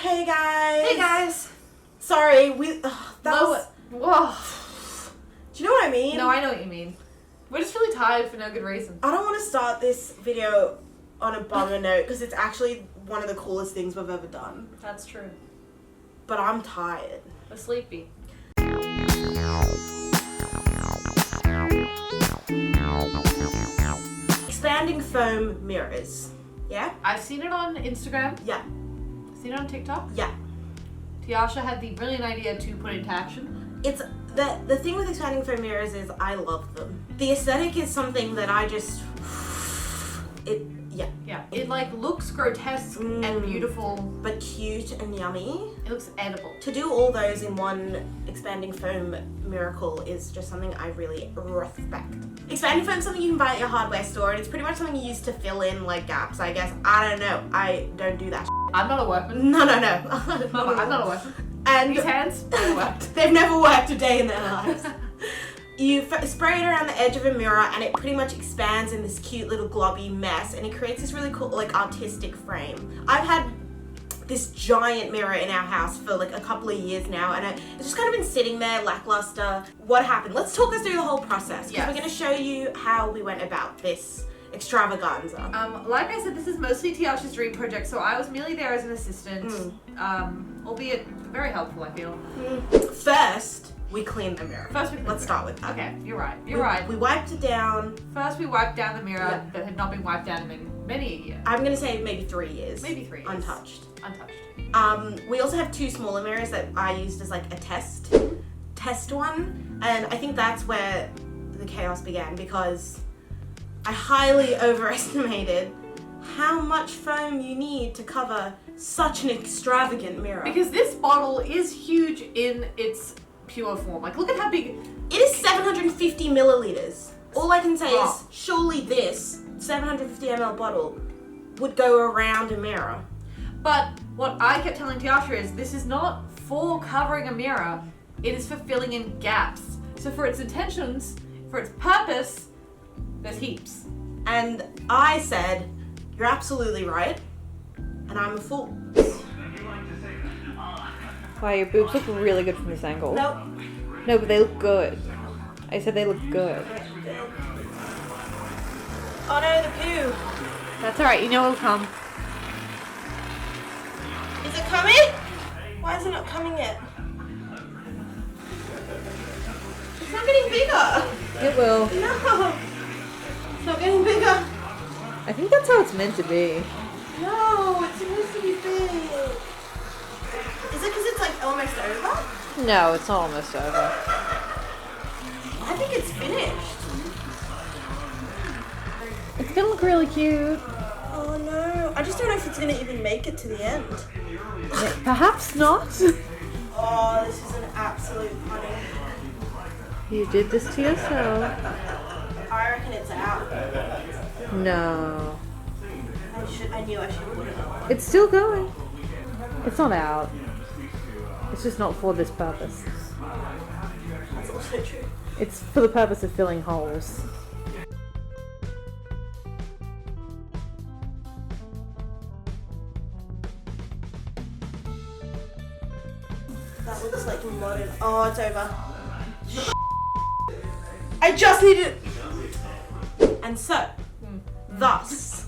Hey guys. Hey guys. Sorry, that was. Whoa. Do you know what I mean? No, I know what you mean. We're just really tired for no good reason. I don't want to start this video on a bummer note because it's actually one of the coolest things we've ever done. That's true. But I'm tired. We're sleepy. Expanding foam mirrors. Yeah? I've seen it on Instagram. Yeah. Seen it on TikTok. Yeah. Tiasha had the brilliant idea to put into action. It's the thing with expanding foam mirrors is I love them. The aesthetic is something that I just Yeah. It like looks grotesque and beautiful. But cute and yummy. It looks edible. To do all those in one expanding foam miracle is just something I really respect. Expanding foam is something you can buy at your hardware store, and it's pretty much something you use to fill in like gaps, I guess. I don't know. I don't do that. I'm not a workman. No. I'm not a workman. And these hands never worked. They've never worked a day in their lives. You spray it around the edge of a mirror and it pretty much expands in this cute little globby mess, and it creates this really cool like artistic frame. I've had this giant mirror in our house for like a couple of years now, and it's just kind of been sitting there lackluster. What happened? Let's talk us through the whole process, because we're going to show you how we went about this extravaganza. Like I said, this is mostly Tiasha's dream project, so I was merely there as an assistant, albeit very helpful, I feel. First, we cleaned the mirror. Let's start with that. Okay, you're right. You're right. We wiped it down. First, we wiped down the mirror that had not been wiped down in many a year. I'm gonna say maybe 3 years. Maybe 3 years. Untouched. We also have 2 smaller mirrors that I used as like a test one, and I think that's where the chaos began, because I highly overestimated how much foam you need to cover such an extravagant mirror. Because this bottle is huge in its pure form. Like, look at how big. It is 750 milliliters. All I can say is surely this 750 ml bottle would go around a mirror. But what I kept telling Tiasha is this is not for covering a mirror, it is for filling in gaps. So for its intentions, for its purpose, there's heaps. And I said, you're absolutely right, and I'm a fool. Wow, your boobs look really good from this angle. Nope. No, but they look good. I said they look good. Oh no, the poo. That's alright, you know it'll come. Is it coming? Why is it not coming yet? It's not getting bigger. It will. No. It's not getting bigger. I think that's how it's meant to be. No, it's supposed to be big. Is it because it's like almost over? No, it's not almost over. I think it's finished. It's gonna look really cute. Oh no. I just don't know if it's going to even make it to the end. Perhaps not. Oh, this is an absolute funny. You did this to yourself. I reckon it's out. No. I knew I should have put it on. It's still going. It's not out. It's just not for this purpose. That's also true. It's for the purpose of filling holes. That looks like modern. Oh, it's over. I just needed. And so, thus,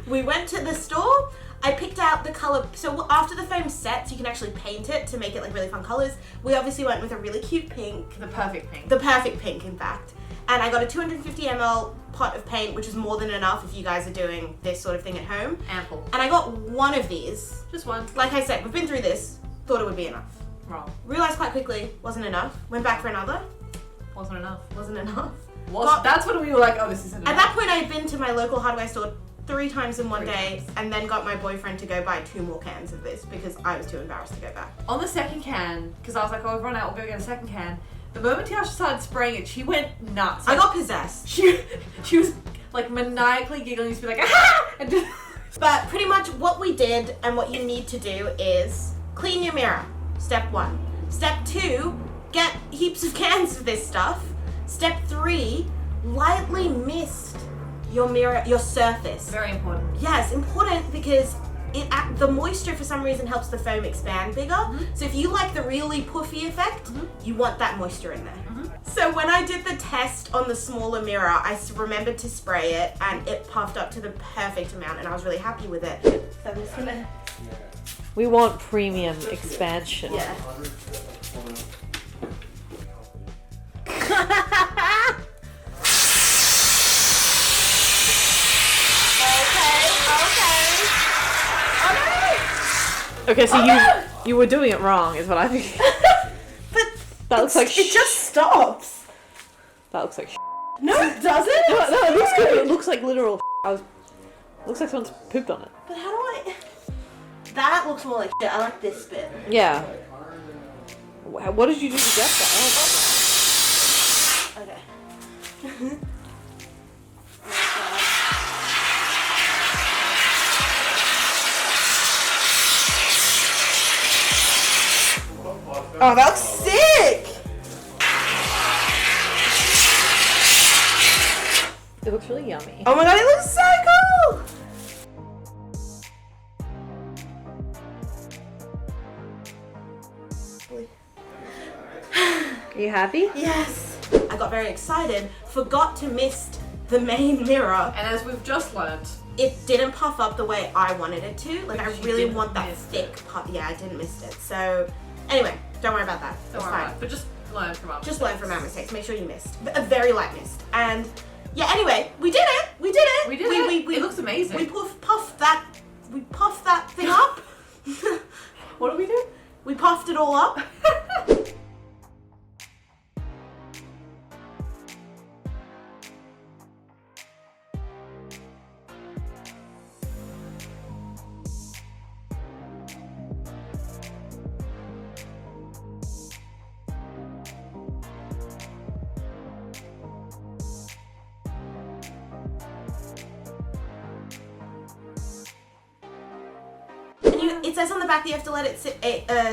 we went to the store. I picked out the color. So after the foam sets, you can actually paint it to make it like really fun colors. We obviously went with a really cute pink. The perfect pink. The perfect pink, in fact. And I got a 250 ml pot of paint, which is more than enough if you guys are doing this sort of thing at home. Ample. And I got one of these. Just one. Like I said, we've been through this. Thought it would be enough. Wrong. Realized quite quickly, wasn't enough. Went back for another. Wasn't enough. Wasn't enough. That's when we were like, oh, this isn't enough. At that point, I had been to my local hardware store 3 times in one day, and then got my boyfriend to go buy 2 more cans of this because I was too embarrassed to go back. On the second can, because I was like, oh, I've run out, we'll go get a second can. The moment Tiasha started spraying it, she went nuts. I got possessed. She was like maniacally giggling, used to be like, ah! And just But pretty much what we did and what you need to do is clean your mirror. Step 1. Step 2, get heaps of cans of this stuff. Step 3, lightly mist your mirror, your surface. very important. Yes, important, because the moisture for some reason helps the foam expand bigger. So if you like the really puffy effect, you want that moisture in there. So when I did the test on the smaller mirror, I remembered to spray it and it puffed up to the perfect amount and I was really happy with it. So I'm just gonna... We want premium expansion. Yeah. Okay, so you were doing it wrong, is what I think. But That looks like it just stops. That looks like No, it doesn't. No, it looks good. It looks like literal looks like someone's pooped on it. But how do I... That looks more like shit. I like this bit. Yeah. What did you do to get that? Okay. Oh, that looks sick! It looks really yummy. Oh my god, it looks so cool! Are you happy? Yes! I got very excited, forgot to mist the main mirror. And as we've just learnt, It didn't puff up the way I wanted it to. Like, I But you really didn't want that mist thick puff. Yeah, I didn't mist it. So, anyway, don't worry about that. don't It's worry fine. about it, but just learn from us. Just learn from our mistakes. Make sure you mist. A very light mist. And, yeah, anyway, we did it! We did it! We did it! It looks amazing. We puffed that thing up. What did we do? We puffed it all up. It says on the back that you have to let it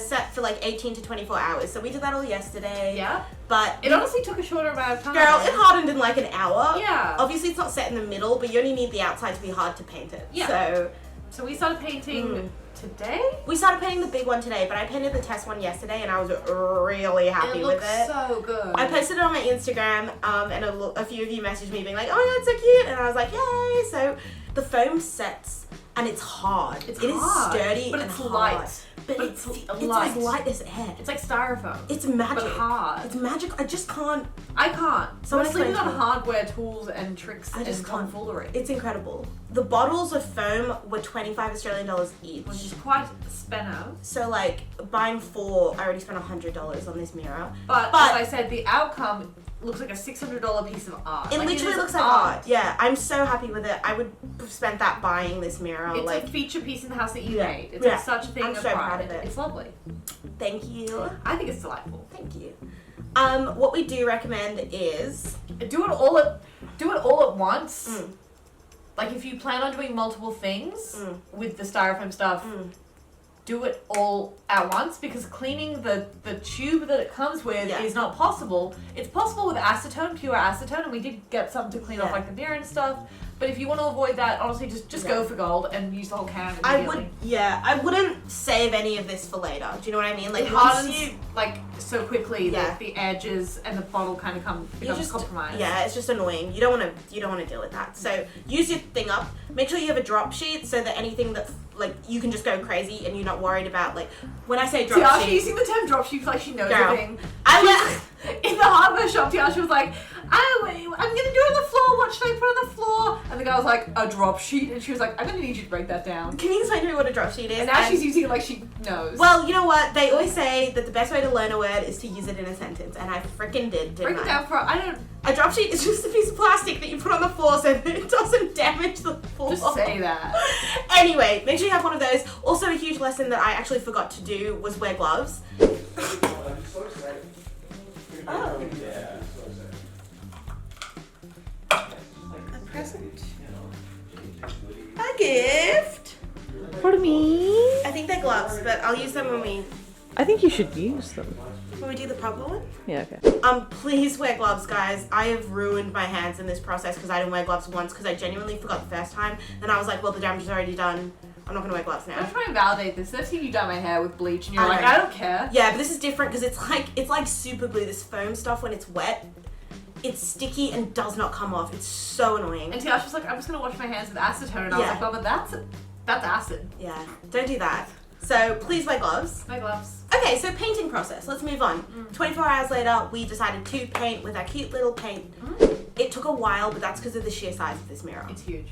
set for like 18 to 24 hours. So we did that all yesterday. Yeah. But It honestly took a shorter amount of time. girl, it hardened in like an hour. Yeah. Obviously it's not set in the middle, but you only need the outside to be hard to paint it. Yeah. So we started painting today? We started painting the big one today, but I painted the test one yesterday and I was really happy with it. So good. I posted it on my Instagram and a few of you messaged me being like, oh my god, it's so cute. And I was like, yay. So the foam sets and it's hard. It's It hard, is sturdy but and it's hard. light. But But it's light. as light as air. It's like styrofoam. It's magic. But hard. It's magic. I just can't. I can't. Someone Someone's living explain on to me. hardware tools and tricks I just and can't. tomfoolery. It's incredible. The bottles of foam were 25 Australian dollars each. Which is quite spanner. So like buying 4, I already spent $100 on this mirror. But as I said, the outcome looks like a $600 piece of art. It Like, literally is looks like art. Yeah, I'm so happy with it. I would have spent that buying this mirror. It's like, a feature piece in the house that you Yeah. made. It's Yeah. like such a thing I'm of so pride. proud of it. It's lovely. thank you. I think it's delightful. Thank you. What we do recommend is Do it all at once. Mm. Like if you plan on doing multiple things Mm. with the styrofoam stuff, do it all at once because cleaning the tube that it comes with Yeah. is not possible. It's possible with acetone, pure acetone, and we did get some to clean off Yeah. like the mirror and stuff. But if you want to avoid that, honestly, just Yeah. go for gold and use the whole can I immediately. wouldn't save any of this for later. Do you know what I mean? Like It once hardens you like so quickly Yeah. that the edges and the bottle kind of becomes compromised. Yeah, it's just annoying. You don't want to deal with that. So use your thing up. Make sure you have a drop sheet so that anything that like you can just go crazy and you're not worried about like when I say drop Tiasha sheet. using the term drop sheet like she knows Girl. everything. I In the hardware shop, Tiasha was like, I'm gonna do it on the floor, what should I put on the floor? And the guy was like, a drop sheet, and she was like, I'm gonna need you to break that down. Can you explain to me what a drop sheet is? And now she's using it like she knows. Well, you know what? They always say that the best way to learn a word is to use it in a sentence, and I freaking didn't break it I? down for, I don't, A drop sheet is just a piece of plastic that you put on the floor so that it doesn't damage the floor. just say that. Anyway, make sure you have one of those. Also, a huge lesson that I actually forgot to do was wear gloves. Oh. A present. A gift. For me? I think they're gloves, but I'll use them I think you should use them. when we do the proper one. Yeah, okay. Please wear gloves, guys. I have ruined my hands in this process because I didn't wear gloves once because I genuinely forgot the first time. Then I was like, well, the damage is already done. I'm not gonna wear gloves I'm now. trying to validate this. I've seen you dye my hair with bleach and you're I like, know. I don't care. Yeah, but this is different because it's like super glue. This foam stuff when it's wet, it's sticky and does not come off. It's so annoying. And Tiasha was like, I'm just gonna wash my hands with acetone, and I was Yeah. like, Mama, that's acid. Yeah, don't do that. So please wear gloves. My gloves. Okay, so painting process. Let's move on. 24 hours later, we decided to paint with our cute little paint. It took a while, but that's because of the sheer size of this mirror. It's huge.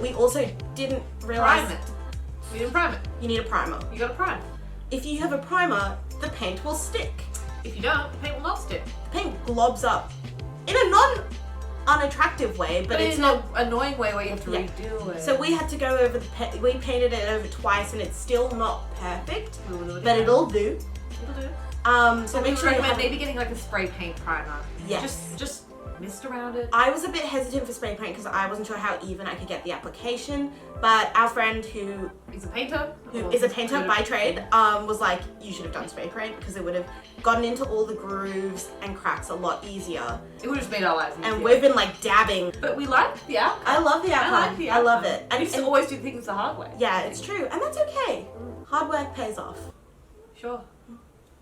We also didn't realize Prime it. We didn't prime it. you need a primer. You got to prime. If you have a primer, the paint will stick. If you don't, the paint will not stick. The paint globs up in a unattractive way, but it's in not. an annoying way where you have to Yeah. redo it. So we had to go over we painted it over twice, and it's still not perfect, We will do it but again. it'll do. It'll do. So So we make sure you recommend have. maybe getting like a spray paint primer. Yes. Just mist around it. I was a bit hesitant for spray paint because I wasn't sure how even I could get the application, but our friend who He's a painter. is a painter by trade was like, you should have done spray paint because it would have gotten into all the grooves and cracks a lot easier. It would have just made our lives easier. And we've been like dabbing. But we like the outcome. I love the outcome. I like the I love outcome. it. We just always do things the hard way. Yeah, it's true, and that's okay. Hard work pays off. Sure.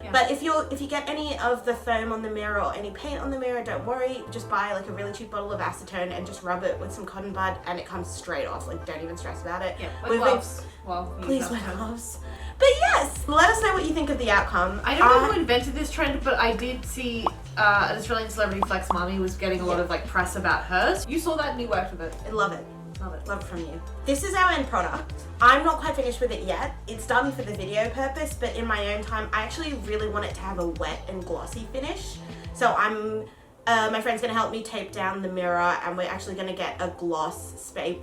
Yeah. But if you get any of the foam on the mirror or any paint on the mirror, don't worry. Just buy like a really cheap bottle of acetone and just rub it with some cotton bud, and it comes straight off. Like, don't even stress about it. Yeah, We've wear been- gloves. Well, you Please use wear that. gloves. But yes, let us know what you think of the outcome. I don't know who invented this trend, but I did see an Australian celebrity, Flex Mami, was getting a lot of like press about hers. You saw that and you worked with it. I love it. Love it. Love it from you. This is our end product. I'm not quite finished with it yet. It's done for the video purpose, but in my own time, I actually really want it to have a wet and glossy finish. So my friend's gonna help me tape down the mirror, and we're actually gonna get a gloss spray.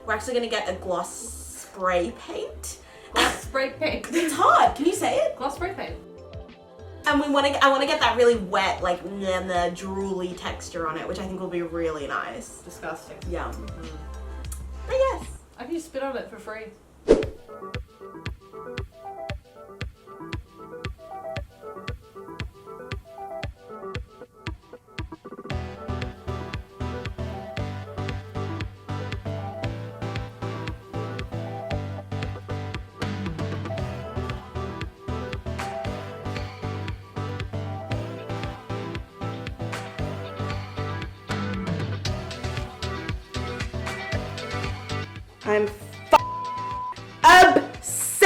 We're actually gonna get a gloss spray paint. Gloss spray paint. It's hard. Can you say it? Gloss spray paint. And I want to get that really wet, like the drooly texture on it, which I think will be really nice. Disgusting. Yum. But yes. I can just spit on it for free. I'm obsessed.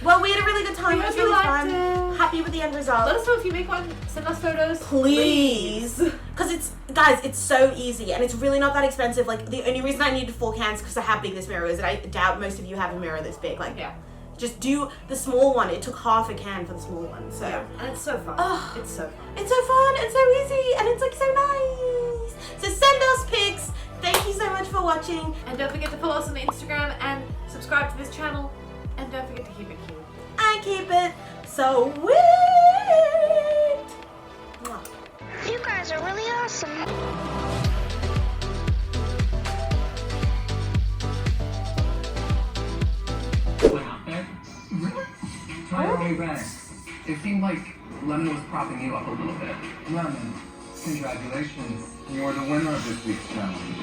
Well, we had a really good time. We It was hope you really liked fun. it. Happy with the end result. Let us know if you make one. Send us photos. Please. Because it's so easy and it's really not that expensive. Like, the only reason I needed 4 cans because of how big this mirror is, and I doubt most of you have a mirror this big. Like, Yeah. just do the small one. It took half a can for the small one. So And it's so fun. Oh. It's so fun. it's so fun, it's so easy, and it's like so nice. So send us pics. Thank you so much for watching. And don't forget to follow us on Instagram and subscribe to this channel. And don't forget to keep it cute. I keep it so weird. Mwah. You guys are really awesome. What happened? Try your way back. It seemed like Lemon was propping you up a little bit. Lemon, congratulations. You're the winner of this week's challenge.